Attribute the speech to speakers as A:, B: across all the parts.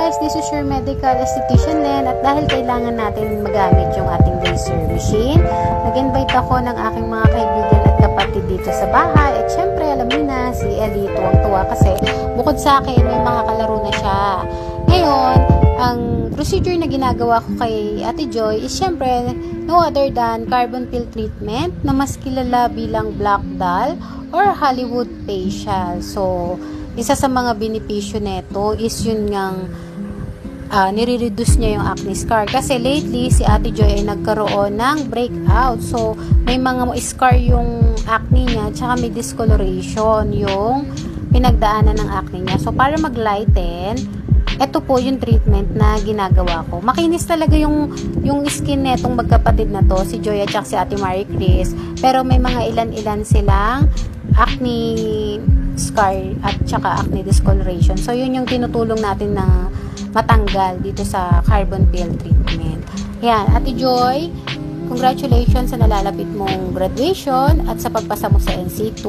A: guys! This is your medical esthetician Len at dahil kailangan natin magamit yung ating laser machine, nag-invite ako ng aking mga kaibigan at kapatid dito sa bahay at syempre alam niyo na si Ellie tuwang-tuwa kasi bukod sa akin may mga kalaro na siya. Ngayon, ang procedure na ginagawa ko kay Ate Joy is syempre no other than carbon peel treatment na mas kilala bilang black doll or Hollywood facial. So, isa sa mga benepisyo nito is yun ngang nire-reduce niya yung acne scar. Kasi lately, si Ate Joy ay nagkaroon ng breakout. So, may mga scar yung acne niya, tsaka may discoloration yung pinagdaanan ng acne niya. So, para mag-lighten, ito po yung treatment na ginagawa ko. Makinis talaga yung skin netong magkapatid na to, si Joy at si Ate Marie Chris. Pero may mga ilan-ilan silang acne scar at saka acne discoloration. So, yun yung tinutulong natin na matanggal dito sa carbon peel treatment. Yan, Ate Joy, congratulations sa nalalapit mong graduation at sa pagpasa mo sa NC2.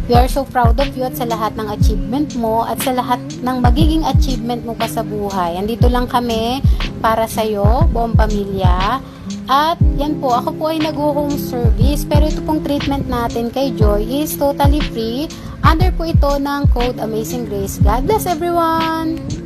A: We are so proud of you at sa lahat ng achievement mo at sa lahat ng magiging achievement mo pa sa buhay. Andito lang kami para sa'yo, buong pamilya. At yan po, ako po ay nag-home service. Pero ito pong treatment natin kay Joy is totally free. Under po ito ng code Amazing Grace. God bless everyone!